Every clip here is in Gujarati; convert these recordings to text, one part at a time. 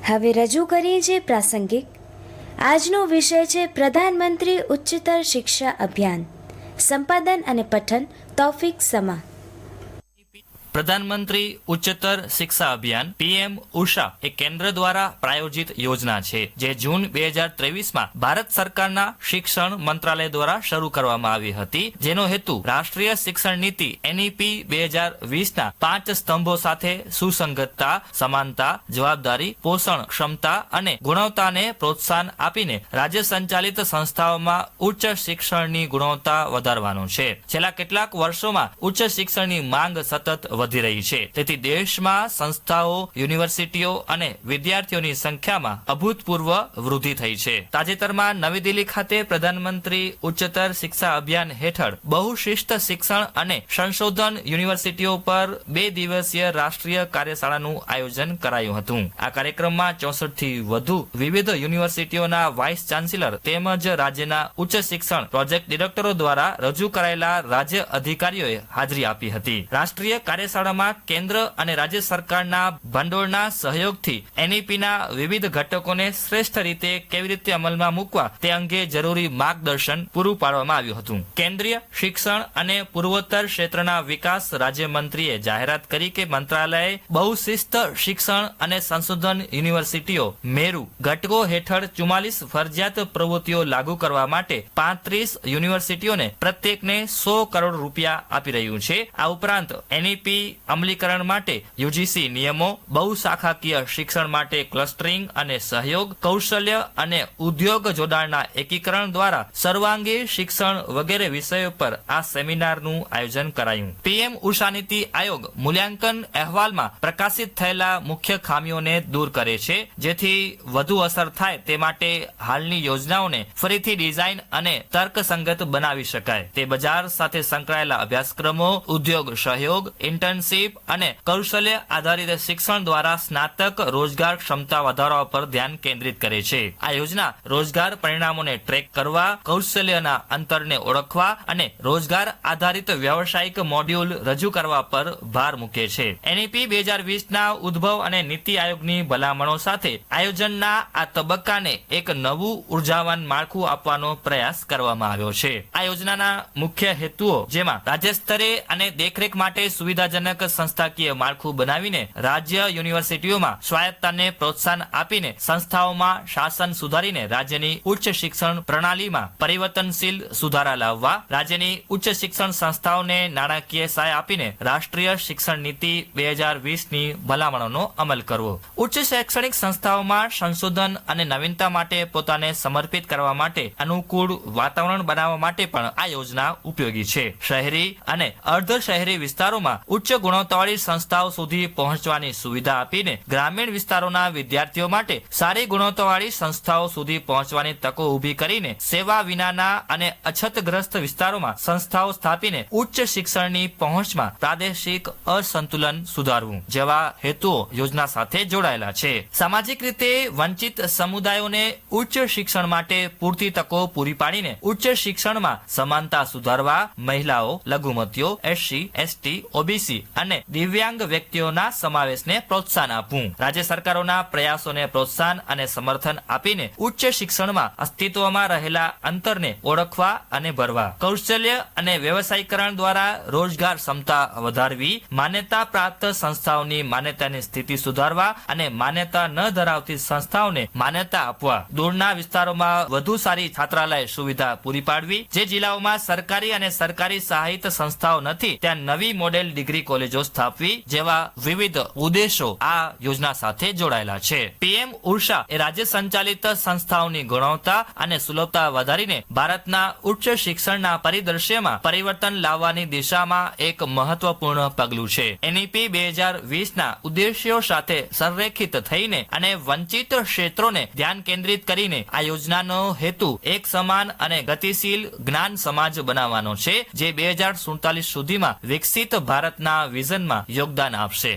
હવે રજૂ કરીએ છીએ પ્રાસંગિક. આજનો વિષય છે પ્રધાનમંત્રી ઉચ્ચતર શિક્ષા અભિયાન. સંપાદન અને પઠન તૌફિક સમા. પ્રધાનમંત્રી ઉચ્ચતર શિક્ષા અભિયાન પીએમ ઉષા એ કેન્દ્ર દ્વારા પ્રાયોજિત યોજના છે જે જૂન 2023માં ભારત સરકારના શિક્ષણ મંત્રાલય દ્વારા શરૂ કરવામાં આવી હતી, જેનો હેતુ રાષ્ટ્રીય શિક્ષણ નીતિ NEP 2020ના 5 સ્તંભો સાથે સુસંગતતા, સમાનતા, જવાબદારી, પોષણ, ક્ષમતા અને ગુણવત્તાને પ્રોત્સાહન આપીને રાજ્ય સંચાલિત સંસ્થાઓમાં ઉચ્ચ શિક્ષણની ગુણવત્તા વધારવાનો છે. છેલ્લા કેટલાક વર્ષોમાં ઉચ્ચ શિક્ષણની માંગ સતત વધી રહી છે, તેથી દેશમાં સંસ્થાઓ, યુનિવર્સિટીઓ અને વિદ્યાર્થીઓની સંખ્યામાં અભૂતપૂર્વ વૃદ્ધિ થઈ છે. તાજેતરમાં નવી દિલ્હી ખાતે પ્રધાનમંત્રી ઉચ્ચતર શિક્ષા અભિયાન હેઠળ બહુશિસ્ત શિક્ષણ અને સંશોધન યુનિવર્સિટીઓ પર 2 દિવસીય રાષ્ટ્રીય કાર્યશાળાનું આયોજન કરાયું હતું. આ કાર્યક્રમમાં 64 થી વધુ વિવિધ યુનિવર્સિટીઓના વાઇસ ચાન્સેલર તેમજ રાજ્યના ઉચ્ચ શિક્ષણ પ્રોજેક્ટ ડિરેક્ટરો દ્વારા રજૂ કરાયેલા રાજ્ય અધિકારીઓએ હાજરી આપી હતી. રાષ્ટ્રીય કાર્યશાળામાં કેન્દ્ર અને રાજ્ય સરકારના ભંડોળના સહયોગથી NEPના વિવિધ ઘટકોને શ્રેષ્ઠ રીતે કેવી રીતે અમલમાં મૂકવા તે અંગે જરૂરી માર્ગદર્શન પૂરું પાડવામાં આવ્યું હતું. કેન્દ્રીય શિક્ષણ અને પૂર્વોત્તર ક્ષેત્રના વિકાસ રાજ્યમંત્રીએ જાહેરાત કરી કે મંત્રાલયે બહુશિસ્ત શિક્ષણ અને સંશોધન યુનિવર્સિટીઓ મેરુ ઘટકો હેઠળ 44 ફરજિયાત પ્રવૃત્તિઓ લાગુ કરવા માટે 35 યુનિવર્સિટીઓને પ્રત્યેકને 100 કરોડ રૂપિયા આપી રહ્યું છે. આ ઉપરાંત NEP અમલીકરણ માટે UGC નિયમો, બહુશાખાકીય શિક્ષણ માટે ક્લસ્ટરિંગ અને સહયોગ, કૌશલ્ય અને ઉદ્યોગ જોડાણના એકીકરણ દ્વારા સર્વાંગી શિક્ષણ વગેરે વિષયો પર આ સેમિનારનું આયોજન કરાયું. PM ઉષા નીતિ આયોગ મૂલ્યાંકન અહેવાલમાં પ્રકાશિત થયેલા મુખ્ય ખામીઓને દૂર કરે છે, જેથી વધુ અસર થાય તે માટે હાલની યોજનાઓને ફરીથી ડિઝાઇન અને તર્કસંગત બનાવી શકાય. તે બજાર સાથે સંકળાયેલા અભ્યાસક્રમો, ઉદ્યોગ સહયોગ, ઇન્ટર્નશીપ અને કૌશલ્ય આધારિત શિક્ષણ દ્વારા સ્નાતક રોજગાર ક્ષમતા વધારવા પર ધ્યાન કેન્દ્રિત કરે છે. આ યોજના રોજગાર પરિણામોને ટ્રેક કરવા, કૌશલ્યના અંતરને ઓળખવા અને રોજગાર આધારિત વ્યવસાયિક મોડ્યુલ રજૂ કરવા પર ભાર મૂકે છે. NEP 2020ના ઉદ્ભવ અને નીતિ આયોગની ભલામણો સાથે આયોજનના આ તબક્કાને એક નવું ઉર્જાવાન માળખું આપવાનો પ્રયાસ કરવામાં આવ્યો છે. આ યોજનાના મુખ્ય હેતુઓ, જેમાં રાજ્ય સ્તરે અને દેખરેખ માટે સુવિધાજનક સંસ્થાકીય માળખું બનાવીને રાજ્ય યુનિવર્સિટીઓમાં સ્વાયત્તતાને પ્રોત્સાહન આપીને સંસ્થાઓમાં શાસન સુધારીને રાજ્યની ઉચ્ચ શિક્ષણ પ્રણાલીમાં પરિવર્તનશીલ સુધારા લાવવા, રાજ્યની ઉચ્ચ શિક્ષણ સંસ્થાઓને નાણાકીય સહાય આપીને રાષ્ટ્રીય શિક્ષણ નીતિ 2020ની ભલામણોનો અમલ કરવો, ઉચ્ચ શૈક્ષણિક સંસ્થાઓમાં સંશોધન અને નવીનતા માટે પોતાને સમર્પિત કરવા માટે અનુકૂળ વાતાવરણ બનાવવા માટે પણ આ યોજના ઉપયોગી છે. શહેરી અને અર્ધ શહેરી વિસ્તારોમાં ઉચ્ચ ગુણવત્તાવાળી સંસ્થાઓ સુધી પહોંચવાની સુવિધા આપીને ગ્રામીણ વિસ્તારોના વિદ્યાર્થીઓ માટે સારી ગુણવત્તાવાળી સંસ્થાઓ સુધી પહોંચવાની તકો ઊભી કરીને સેવા વિનાના અને અછતગ્રસ્ત વિસ્તારોમાં સંસ્થાઓ સ્થાપીને ઉચ્ચ શિક્ષણની પહોંચમાં પ્રાદેશિક અસંતુલન સુધારવું જેવા હેતુઓ યોજના સાથે જોડાયેલા છે. સામાજિક રીતે વંચિત સમુદાયોને ઉચ્ચ શિક્ષણ માટે પૂરતી તકો પૂરી પાડીને ઉચ્ચ શિક્ષણમાં સમાનતા સુધારવા, મહિલાઓ, લઘુમતીઓ, SC, ST, OBC અને દિવ્યાંગ વ્યક્તિઓના સમાવેશને પ્રોત્સાહન આપવું, રાજ્ય સરકારોના પ્રયાસોને પ્રોત્સાહન અને સમર્થન આપીને ઉચ્ચ શિક્ષણમાં અસ્તિત્વમાં રહેલા અંતરને ઓળખવા અને ભરવા, કૌશલ્ય અને વ્યવસાયીકરણ દ્વારા રોજગાર ક્ષમતા વધારવી, માન્યતા પ્રાપ્ત સંસ્થાઓની માન્યતાની સ્થિતિ સુધારવા અને માન્યતા ન ધરાવતી સંસ્થાઓને માન્યતા આપવા, દૂરના વિસ્તારોમાં વધુ સારી છાત્રાલય સુવિધા પૂરી પાડવી, જે જિલ્લાઓમાં સરકારી અને સરકારી સહાયિત સંસ્થાઓ નથી ત્યાં નવી મોડેલ ડિગ્રી કોલેજો સ્થાપવી જેવા વિવિધ ઉદ્દેશો આ યોજના સાથે જોડાયેલા છે. PM ઉષા એ રાજ્ય સંચાલિત સંસ્થાઓની ગુણવત્તા અને સુલભતા વધારીને ભારતના ઉચ્ચ શિક્ષણના પરિદૃશ્યમાં પરિવર્તન લાવવાની દિશામાં એક મહત્વપૂર્ણ પગલું છે. NEP 2020ના ઉદ્દેશ્યો સાથે સંરેખિત થઈને અને વંચિત ક્ષેત્રોને ધ્યાન કેન્દ્રિત કરીને આ યોજનાનો હેતુ એક સમાન અને ગતિશીલ જ્ઞાન સમાજ બનાવવાનો છે, જે 2047 સુધીમાં વિકસિત ભારતના વિઝનમાં યોગદાન આપશે.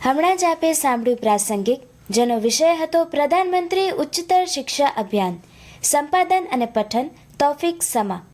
હમણાં જ આપે સાંભળ્યું પ્રાસંગિક, જેનો વિષય હતો પ્રધાનમંત્રી ઉચ્ચતર શિક્ષા અભિયાન. સંપાદન અને પઠન તૌફિક સમા.